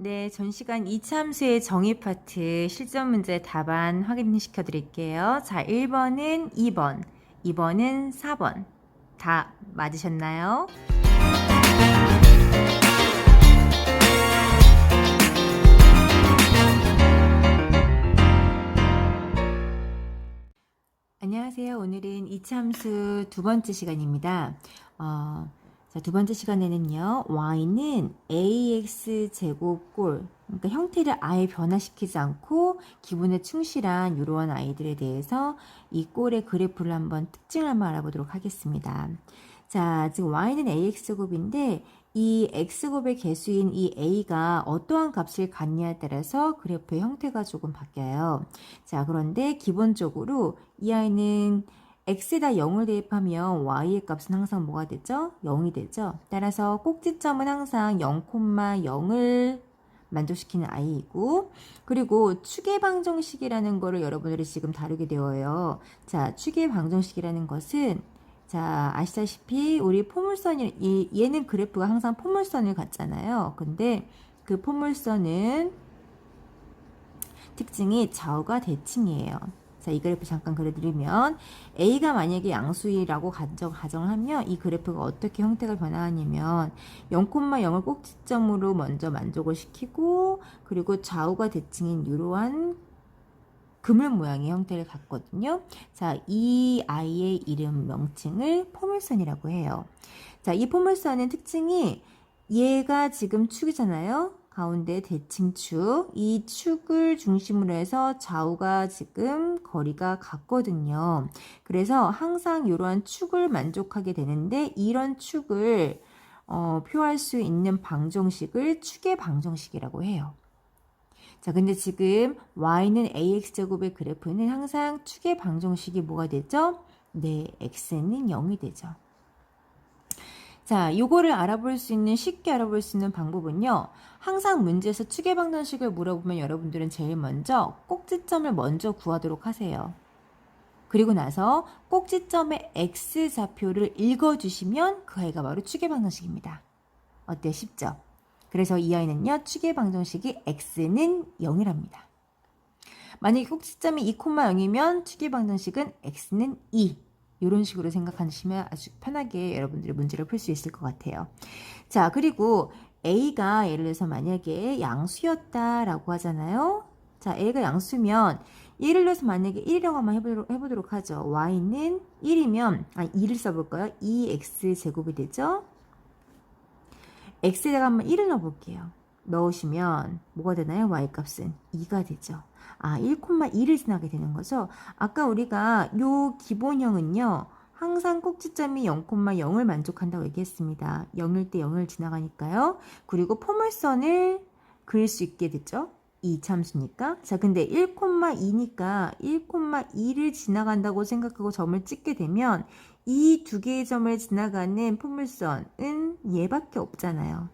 네, 전 시간 이차함수의 정의 파트 실전 문제 답안 확인시켜 드릴게요. 자, 1번은 2번, 2번은 4번. 다 맞으셨나요? 안녕하세요. 오늘은 이차함수 두 번째 시간입니다. 자, 두 번째 시간에는요, y는 ax 제곱 꼴, 그러니까 형태를 아예 변화시키지 않고 기본에 충실한 이러한 아이들에 대해서 이 꼴의 그래프를 한번 특징을 한번 알아보도록 하겠습니다. 자, 지금 y는 ax 제곱인데 이 x곱의 개수인 이 a가 어떠한 값을 갖냐에 따라서 그래프의 형태가 조금 바뀌어요. 자, 그런데 기본적으로 이 아이는 x에다 0을 대입하면 y의 값은 항상 뭐가 되죠? 0이 되죠. 따라서 꼭지점은 항상 0,0을 만족시키는 i이고, 그리고 추계 방정식이라는 거를 여러분들이 지금 다루게 되어요. 자, 추계 방정식이라는 것은 자, 아시다시피 우리 포물선이 얘는 그래프가 항상 포물선을 갖잖아요. 근데 그 포물선은 특징이 좌우가 대칭이에요. 자, 이 그래프 잠깐 그려드리면 A가 만약에 양수이라고 가정하면 이 그래프가 어떻게 형태가 변화하냐면 0,0을 꼭지점으로 먼저 만족을 시키고 그리고 좌우가 대칭인 이러한 그물 모양의 형태를 갖거든요. 자, 이 아이의 이름 명칭을 포물선이라고 해요. 자, 이 포물선의 특징이 얘가 지금 축이잖아요. 가운데 대칭축. 이 축을 중심으로 해서 좌우가 지금 거리가 같거든요. 그래서 항상 이러한 축을 만족하게 되는데 이런 축을 표할 수 있는 방정식을 축의 방정식이라고 해요. 자, 근데 지금 y는 ax제곱의 그래프는 항상 축의 방정식이 뭐가 되죠? 네, x는 0이 되죠. 자, 요거를 알아볼 수 있는, 쉽게 알아볼 수 있는 방법은요. 항상 문제에서 축의 방정식을 물어보면 여러분들은 제일 먼저 꼭지점을 먼저 구하도록 하세요. 그리고 나서 꼭지점의 x좌표를 읽어주시면 그 아이가 바로 축의 방정식입니다. 어때요? 쉽죠? 그래서 이 아이는요, 축의 방정식이 x는 0이랍니다. 만약에 꼭지점이 2,0이면 축의 방정식은 x는 2. 이런 식으로 생각하시면 아주 편하게 여러분들이 문제를 풀 수 있을 것 같아요. 자, 그리고 a가 예를 들어서 만약에 양수였다라고 하잖아요. 자, a가 양수면 예를 들어서 만약에 1이라고 한번 해보도록 하죠. y는 1이면 2를 써볼까요? 2x제곱이 되죠. x에다가 한번 1을 넣어볼게요. 넣으시면 뭐가 되나요? y값은 2가 되죠. 1,2를 지나게 되는 거죠. 아까 우리가 요 기본형은요. 항상 꼭지점이 0,0을 만족한다고 얘기했습니다. 0일 때 0을 지나가니까요. 그리고 포물선을 그릴 수 있게 됐죠. 이 참수니까. 자, 근데 1,2니까 1,2를 지나간다고 생각하고 점을 찍게 되면 이 두 개의 점을 지나가는 포물선은 얘밖에 없잖아요.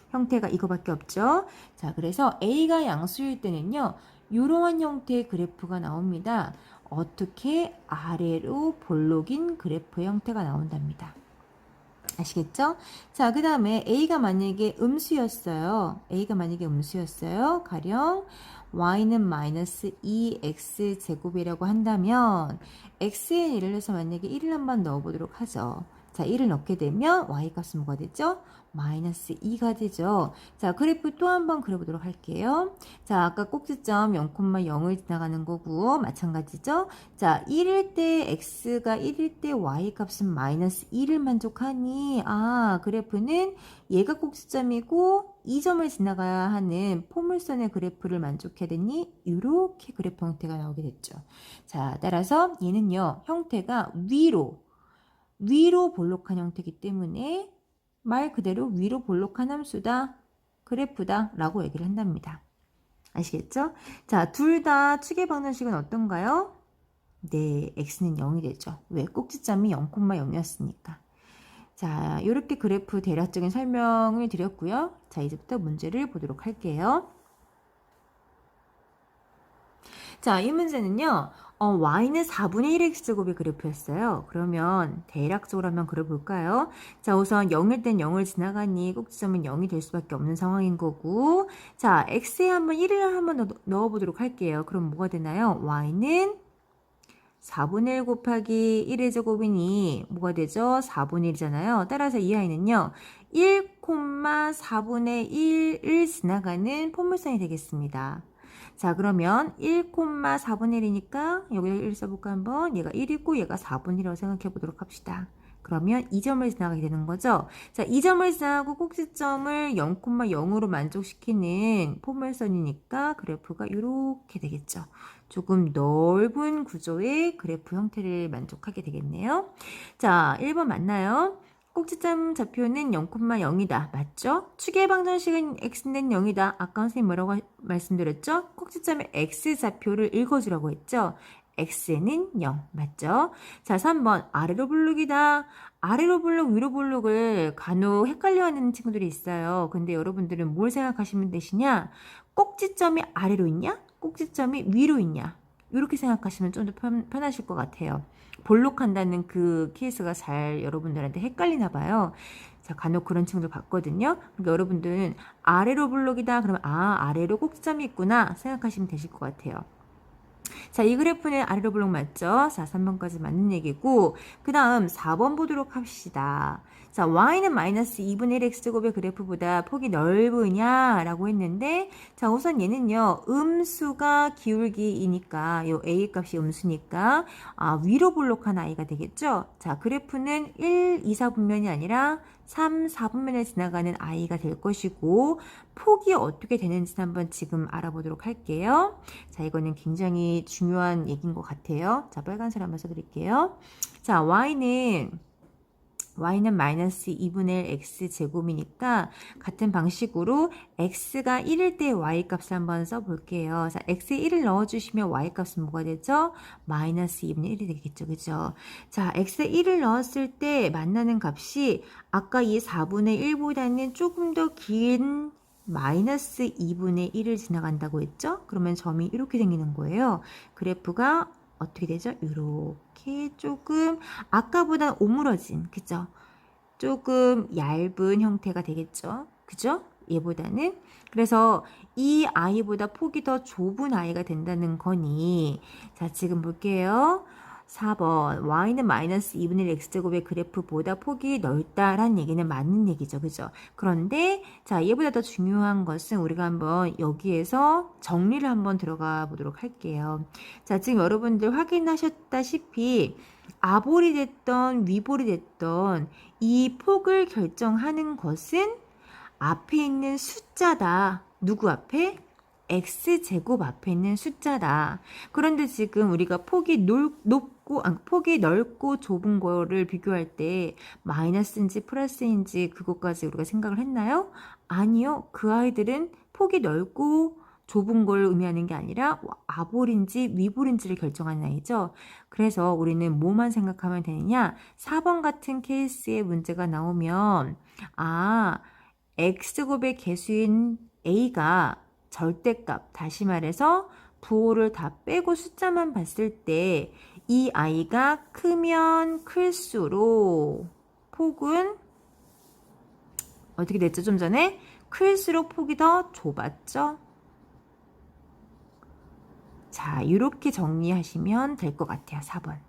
형태가 이거밖에 없죠. 자, 그래서 A가 양수일 때는요. 이러한 형태의 그래프가 나옵니다. 어떻게 아래로 볼록인 그래프의 형태가 나온답니다. 아시겠죠? 자, 그 다음에 A가 만약에 음수였어요. 가령 y는 마이너스 2x 제곱이라고 한다면 x에 예를 들어서 만약에 1을 한번 넣어보도록 하죠. 자, 1을 넣게 되면 y 값은 뭐가 되죠? 마이너스 2가 되죠. 자, 그래프 또 한번 그려보도록 할게요. 자, 아까 꼭지점 0,0을 지나가는 거고 마찬가지죠. 자, 1일 때 x가 1일 때 y 값은 마이너스 2를 만족하니 그래프는 얘가 꼭지점이고 이 점을 지나가야 하는 포물선의 그래프를 만족해야 되니 이렇게 그래프 형태가 나오게 됐죠. 자, 따라서 얘는요. 형태가 위로 볼록한 형태이기 때문에 말 그대로 위로 볼록한 함수다, 그래프다 라고 얘기를 한답니다. 아시겠죠? 자, 둘 다 축의 방정식은 어떤가요? 네, x는 0이 되죠. 왜? 꼭지점이 0,0이었으니까. 자, 이렇게 그래프 대략적인 설명을 드렸고요. 자, 이제부터 문제를 보도록 할게요. 자, 이 문제는요. y는 4분의 1 x제곱의 그래프였어요. 그러면 대략적으로 한번 그려볼까요? 자, 우선 0일 땐 0을 지나가니 꼭지점은 0이 될 수밖에 없는 상황인 거고, 자, x에 한번 1을 한번 넣어보도록 할게요. 그럼 뭐가 되나요? y는 4분의 1 곱하기 1의 제곱이니 뭐가 되죠? 4분의 1이잖아요. 따라서 이 아이는요. 1,4분의 1을 지나가는 포물선이 되겠습니다. 자, 그러면 1,4분의 1이니까 여기다 1 써볼까 한번. 얘가 1이고 얘가 4분의 1이라고 생각해 보도록 합시다. 그러면 이 점을 지나가게 되는 거죠. 자, 이 점을 지나고 꼭지점을 0,0으로 만족시키는 포물선이니까 그래프가 이렇게 되겠죠. 조금 넓은 구조의 그래프 형태를 만족하게 되겠네요. 자, 1번 맞나요? 꼭지점 좌표는 0,0이다. 맞죠? 축의 방정식은 x는 0이다. 아까 선생님 뭐라고 말씀드렸죠? 꼭지점의 x좌표를 읽어주라고 했죠? x는 0. 맞죠? 자, 3번 아래로 볼록이다. 아래로 볼록, 위로 볼록을 간혹 헷갈려하는 친구들이 있어요. 근데 여러분들은 뭘 생각하시면 되시냐? 꼭지점이 아래로 있냐? 꼭지점이 위로 있냐? 이렇게 생각하시면 좀 더 편하실 것 같아요. 볼록한다는 그 케이스가 잘 여러분들한테 헷갈리나 봐요. 자, 간혹 그런 친구들 봤거든요. 그러니까 여러분들은 아래로 볼록이다. 그러면 아래로 꼭지점이 있구나 생각하시면 되실 것 같아요. 자, 이 그래프는 아래로 볼록 맞죠? 자, 3번까지 맞는 얘기고, 그 다음 4번 보도록 합시다. 자, y는 마이너스 2분의 1 x제곱의 그래프보다 폭이 넓으냐라고 했는데, 자, 우선 얘는요, 음수가 기울기이니까, 요 a 값이 음수니까, 위로 볼록한 아이가 되겠죠? 자, 그래프는 1, 2, 4분면이 아니라 3, 4분면에 지나가는 아이가 될 것이고, 폭이 어떻게 되는지 한번 지금 알아보도록 할게요. 자, 이거는 굉장히 중요한 얘기인 것 같아요. 자, 빨간색 한번 써드릴게요. 자, y는 마이너스 2분의 1 x제곱이니까 같은 방식으로 x가 1일 때 y 값을 한번 써볼게요. 자, x에 1을 넣어주시면 y 값은 뭐가 되죠? 마이너스 2분의 1이 되겠죠. 그죠? 자, x에 1을 넣었을 때 만나는 값이 아까 이 4분의 1보다는 조금 더 긴 마이너스 2분의 1을 지나간다고 했죠? 그러면 점이 이렇게 생기는 거예요. 그래프가 어떻게 되죠? 이렇게 조금 아까보다 오므러진, 그죠? 조금 얇은 형태가 되겠죠? 그죠? 얘보다는. 그래서 이 아이보다 폭이 더 좁은 아이가 된다는 거니, 자, 지금 볼게요. 4번 y는 마이너스 2분의 1 x제곱의 그래프보다 폭이 넓다라는 얘기는 맞는 얘기죠. 그죠? 그런데 자, 얘보다 더 중요한 것은 우리가 한번 여기에서 정리를 한번 들어가 보도록 할게요. 자, 지금 여러분들 확인하셨다시피 아볼이 됐던 위볼이 됐던 이 폭을 결정하는 것은 앞에 있는 숫자다. 누구 앞에? x제곱 앞에 있는 숫자다. 그런데 지금 우리가 폭이 넓고 좁은 거를 비교할 때 마이너스인지 플러스인지 그것까지 우리가 생각을 했나요? 아니요. 그 아이들은 폭이 넓고 좁은 걸 의미하는 게 아니라 아볼인지 위볼인지를 결정하는 아이죠. 그래서 우리는 뭐만 생각하면 되느냐? 4번 같은 케이스의 문제가 나오면 x제곱의 개수인 a가 절대값, 다시 말해서 부호를 다 빼고 숫자만 봤을 때 이 아이가 크면 클수록 폭은 어떻게 됐죠? 좀 전에 클수록 폭이 더 좁았죠? 자, 이렇게 정리하시면 될 것 같아요. 4번.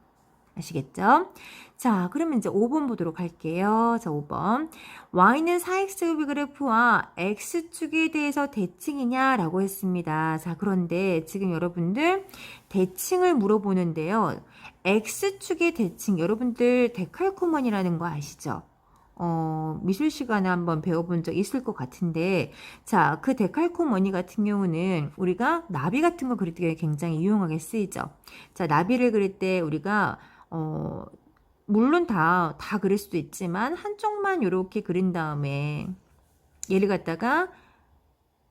아시겠죠? 자, 그러면 이제 5번 보도록 할게요. 자, 5번. y는 4x제곱의 그래프와 x축에 대해서 대칭이냐라고 했습니다. 자, 그런데 지금 여러분들 대칭을 물어보는데요. x축의 대칭, 여러분들 데칼코먼이라는 거 아시죠? 미술 시간에 한번 배워본 적 있을 것 같은데, 자, 그 데칼코머니 같은 경우는 우리가 나비 같은 거 그릴 때 굉장히 유용하게 쓰이죠. 자, 나비를 그릴 때 우리가 물론 다 그릴 수도 있지만 한쪽만 이렇게 그린 다음에 얘를 갖다가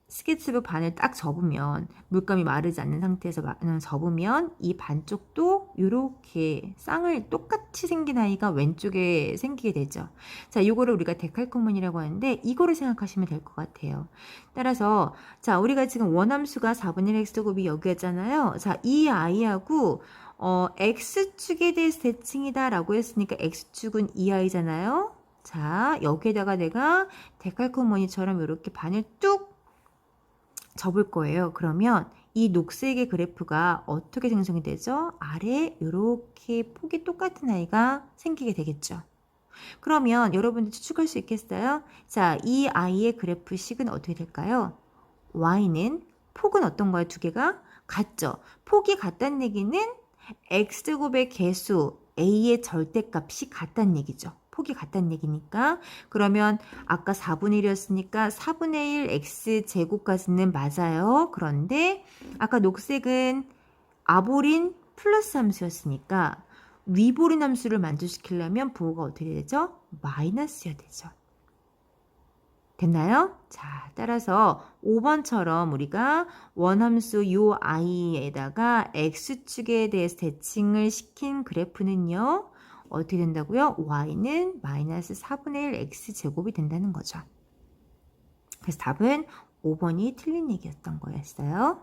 스케치북 반을 딱 접으면 물감이 마르지 않는 상태에서 접으면 이 반쪽도 이렇게 쌍을 똑같이 생긴 아이가 왼쪽에 생기게 되죠. 자, 이거를 우리가 데칼코문이라고 하는데 이거를 생각하시면 될 것 같아요. 따라서 자, 우리가 지금 원함수가 4분의 1 x제곱이 여기였잖아요. 자, 이 아이하고 x축에 대해서 대칭이다 라고 했으니까 x축은 이 아이잖아요. 자, 여기에다가 내가 데칼코무니처럼 이렇게 반을 뚝 접을 거예요. 그러면 이 녹색의 그래프가 어떻게 생성이 되죠? 아래 이렇게 폭이 똑같은 아이가 생기게 되겠죠. 그러면 여러분들 추측할 수 있겠어요? 자, 이 아이의 그래프식은 어떻게 될까요? y는 폭은 어떤가요? 두 개가 같죠. 폭이 같다는 얘기는 x제곱의 개수 a의 절대값이 같다는 얘기죠. 폭이 같다는 얘기니까. 그러면 아까 4분의 1이었으니까 4분의 1 x제곱까지는 맞아요. 그런데 아까 녹색은 아볼인 플러스 함수였으니까 위볼인 함수를 만족시키려면 부호가 어떻게 되죠? 마이너스여야 되죠. 됐나요? 자, 따라서 5번처럼 우리가 원함수 요 i에다가 x축에 대해서 대칭을 시킨 그래프는요. 어떻게 된다고요? y는 마이너스 4분의 1 x제곱이 된다는 거죠. 그래서 답은 5번이 틀린 얘기였던 거였어요.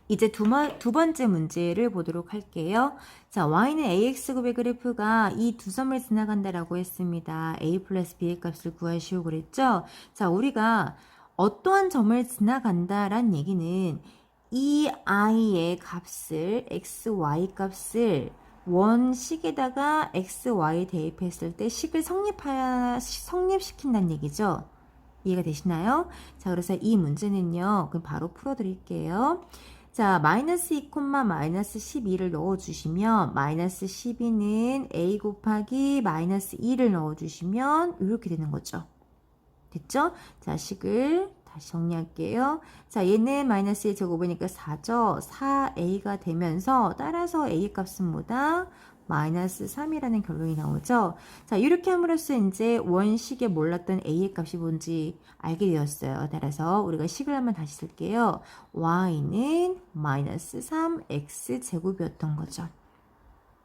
이제 두 번째 문제를 보도록 할게요. 자, y는 ax급의 그래프가 이 두 점을 지나간다라고 했습니다. a 플러스 b의 값을 구하시오 그랬죠? 자, 우리가 어떠한 점을 지나간다란 얘기는 이 i의 값을 x, y 값을 원식에다가 x, y 대입했을 때 식을 성립시킨다는 얘기죠. 이해가 되시나요? 자, 그래서 이 문제는요. 그럼 바로 풀어드릴게요. 자, 마이너스 2, 마이너스 12를 넣어주시면 마이너스 12는 a 곱하기 마이너스 2를 넣어주시면 이렇게 되는 거죠. 됐죠? 자, 식을 다시 정리할게요. 자, 얘는 마이너스 1 제곱이니까 4죠. 4a가 되면서 따라서 a의 값은 뭐다? 마이너스 3이라는 결론이 나오죠. 자, 이렇게 함으로써 이제 원식에 몰랐던 a의 값이 뭔지 알게 되었어요. 따라서 우리가 식을 한번 다시 쓸게요. y는 마이너스 3x 제곱이었던 거죠.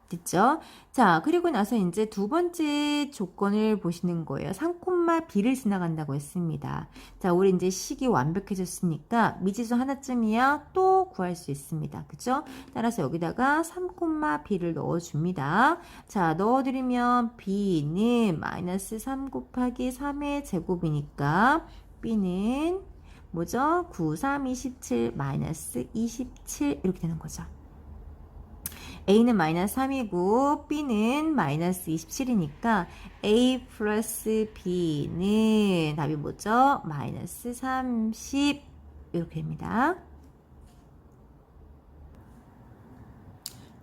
됐죠? 자, 그리고 나서 이제 두 번째 조건을 보시는 거예요. 3,b를 지나간다고 했습니다. 자, 우리 이제 식이 완벽해졌으니까 미지수 하나쯤이야 또 구할 수 있습니다. 그죠? 따라서 여기다가 3,b를 넣어줍니다. 자, 넣어드리면 b는 마이너스 3 곱하기 3의 제곱이니까 b는 뭐죠? 9, 3, 27, 마이너스 27 이렇게 되는 거죠. a는 마이너스 3이고 b는 마이너스 27이니까 a 플러스 b는 답이 뭐죠? 마이너스 30 이렇게 됩니다.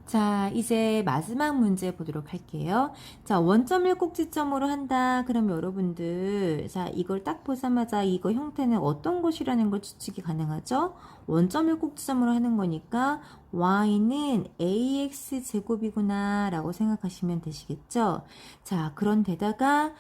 자, 이제 마지막 문제 보도록 할게요. 자, 원점을 꼭지점으로 한다. 그럼 여러분들, 자, 이걸 딱 보자마자 이거 형태는 어떤 것이라는 걸 추측이 가능하죠? 원점을 꼭지점으로 하는 거니까 y는 ax 제곱이구나 라고 생각하시면 되시겠죠? 자, 그런데다가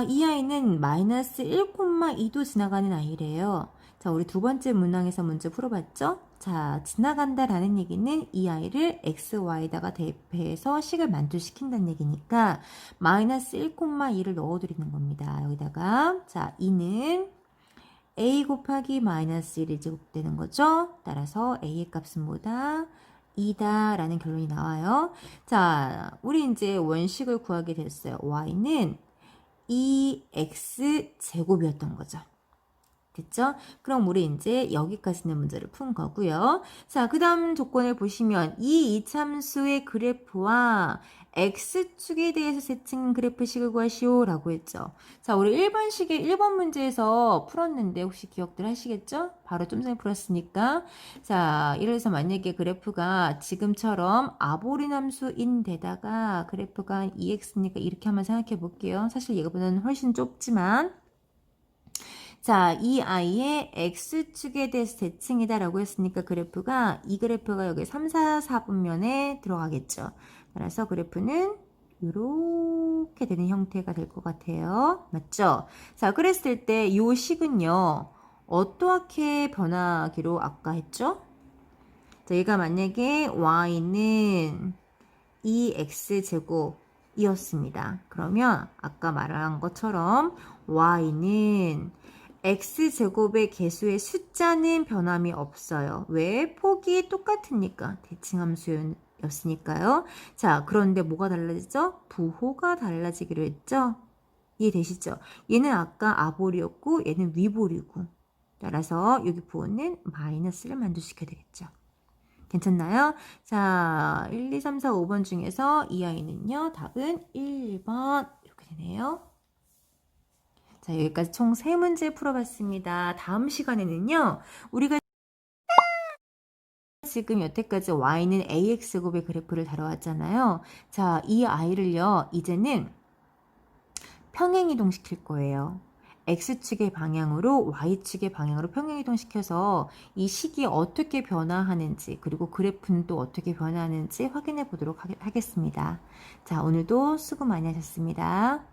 이 아이는 마이너스 1,2도 지나가는 아이래요. 자, 우리 두 번째 문항에서 문제 풀어봤죠? 자, 지나간다라는 얘기는 이 아이를 x, y에다가 대입해서 식을 만족시킨다는 얘기니까 마이너스 1,2를 넣어드리는 겁니다. 여기다가 자, 2는 a 곱하기 마이너스 1이 제곱되는 거죠. 따라서 a의 값은 뭐다? 2다 라는 결론이 나와요. 자, 우리 이제 원식을 구하게 됐어요. y는 2x 제곱이었던 거죠. 됐죠? 그럼 우리 이제 여기까지 있는 문제를 푼 거고요. 자, 그 다음 조건을 보시면 이 이참수의 그래프와 x축에 대해서 세칭 그래프식을 구하시오 라고 했죠. 자, 우리 1번 문제에서 풀었는데 혹시 기억들 하시겠죠? 바로 좀 전에 풀었으니까. 자, 예를 들어서 만약에 그래프가 지금처럼 아볼인 함수인데다가 그래프가 2x니까 이렇게 한번 생각해 볼게요. 사실 이거보다는 훨씬 좁지만 자, 이 아이의 x축에 대해서 대칭이다 라고 했으니까 이 그래프가 여기 3, 4, 4분면에 들어가겠죠. 따라서 그래프는 이렇게 되는 형태가 될 것 같아요. 맞죠? 자, 그랬을 때 이 식은요. 어떻게 변하기로 아까 했죠? 자, 얘가 만약에 y는 2x제곱이었습니다. 그러면 아까 말한 것처럼 y는 x제곱의 개수의 숫자는 변함이 없어요. 왜? 폭이 똑같으니까. 대칭함수였으니까요. 자, 그런데 뭐가 달라지죠? 부호가 달라지기로 했죠? 이해되시죠? 얘는 아까 아볼이었고 얘는 위볼이고 따라서 여기 부호는 마이너스를 만족시켜야 되겠죠. 괜찮나요? 자, 1, 2, 3, 4, 5번 중에서 이 아이는요. 답은 1번 이렇게 되네요. 자, 여기까지 총 3문제 풀어봤습니다. 다음 시간에는요. 우리가 지금 여태까지 y는 ax제곱의 그래프를 다뤄왔잖아요. 자, 이 아이를요. 이제는 평행이동 시킬 거예요. X축의 방향으로 Y축의 방향으로 평행이동 시켜서 이 식이 어떻게 변화하는지 그리고 그래프는 또 어떻게 변화하는지 확인해 보도록 하겠습니다. 자, 오늘도 수고 많이 하셨습니다.